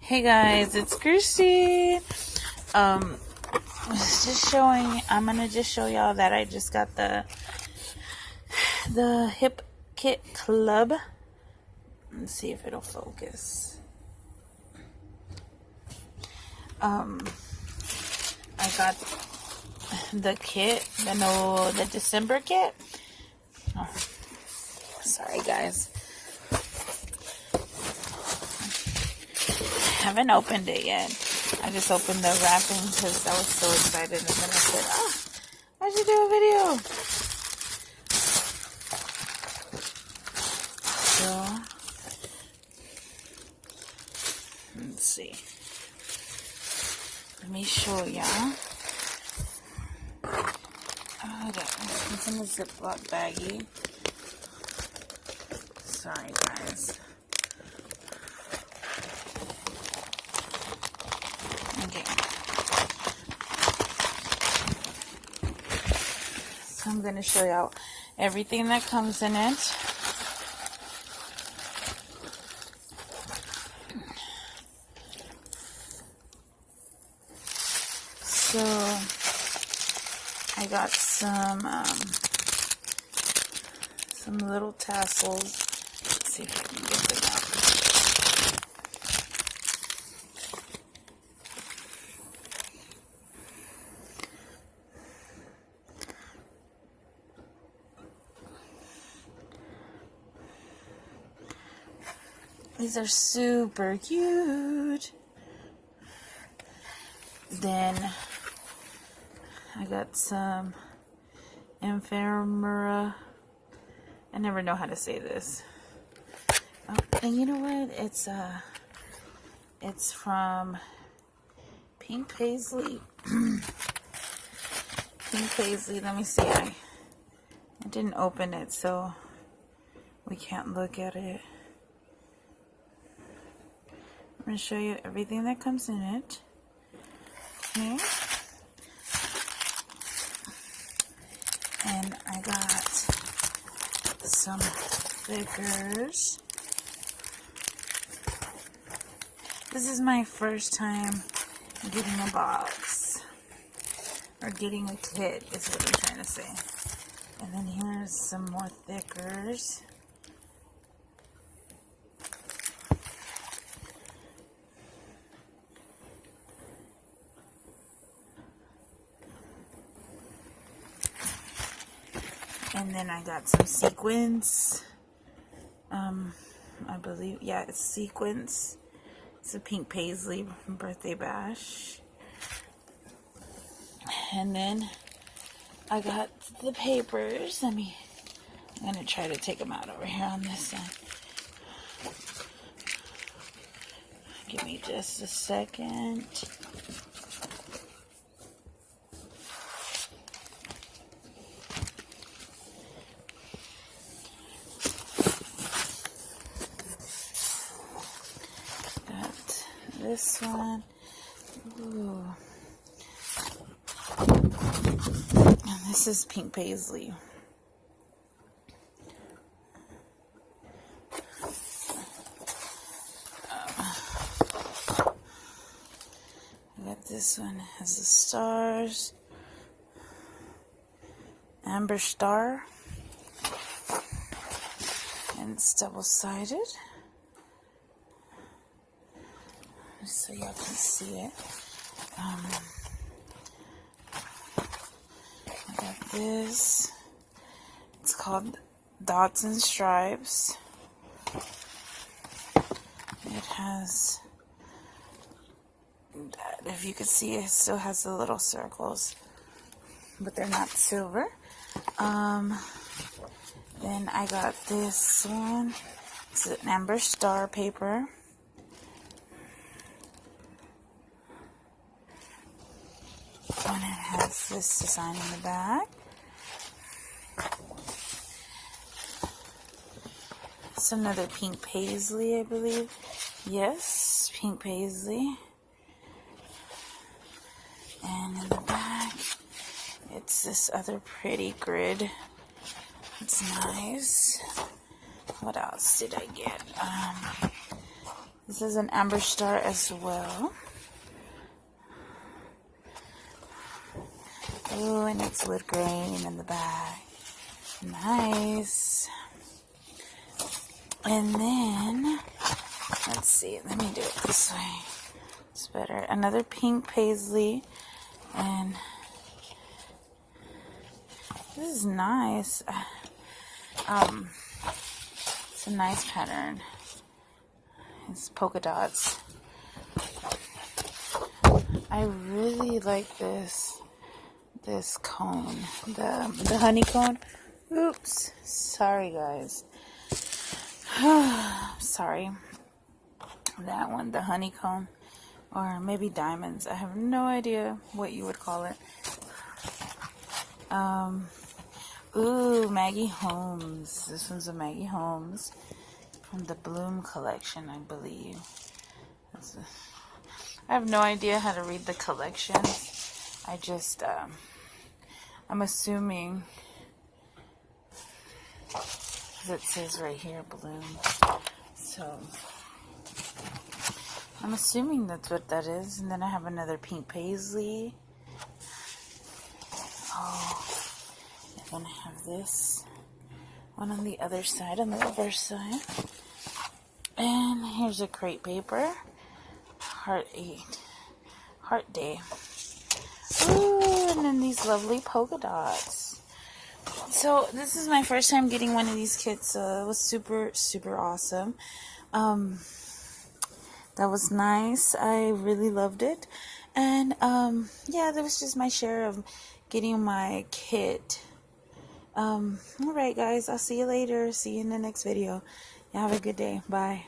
Hey guys, it's Christy. I'm gonna just show y'all that I just got the Hip Kit Club. Let's see if it'll focus. I got the kit, the December kit. Oh, sorry guys. I haven't opened it yet. I just opened the wrapping because I was so excited, and then I said, I should do a video. So, let's see. Let me show y'all. It's in a Ziploc baggie. Sorry, guys. Okay. So I'm going to show y'all everything that comes in it. So I got some little tassels. Let's see if I can get them out. These are super cute. Then I got some ephemera. I never know how to say this. Oh, and you know what? It's from Pink Paisley. Pink Paisley. Let me see. I didn't open it, so we can't look at it. I'm going to show you everything that comes in it. Okay. And I got some stickers. This is my first time getting a box. Or getting a kit is what I'm trying to say. And then here's some more stickers. And then I got some sequins. I believe, yeah, it's sequins. It's a Pink Paisley birthday bash. And then I got the papers. I'm gonna try to take them out over here on this side. Give me just a second. This one. Ooh. And this is Pink Paisley. I got this one. It has the stars. Amber Star. And it's double-sided. So y'all can see it. I got this. It's called Dots and Stripes. It has, if you could see, it still has the little circles, but they're not silver. Then I got this one. It's an Amber Star paper. And it has this design in the back. It's another Pink Paisley, I believe. Yes, Pink Paisley. And in the back, it's this other pretty grid. It's nice. What else did I get? This is an Amber Star as well. Oh, and it's wood grain in the back. Nice. And then, let's see, let me do it this way. It's better. Another pink paisley. And this is nice. It's a nice pattern. It's polka dots. I really like this cone, the honeycomb. Oops, sorry guys. Sorry. That one, the honeycomb, or maybe diamonds. I have no idea what you would call it. Ooh, Maggie Holmes. This one's a Maggie Holmes from the Bloom collection, I believe. I have no idea how to read the collection. I just, I'm assuming, because it says right here, Bloom. So, I'm assuming that's what that is. And then I have another pink paisley. Oh, and then I have this one on the other side, on the reverse side. And here's a crepe paper. Heart day. Ooh, and then these lovely polka dots. So this is my first time getting one of these kits. So it was super, super awesome. That was nice. I really loved it. And yeah, that was just my share of getting my kit. Alright guys, I'll see you later. See you in the next video. You have a good day. Bye.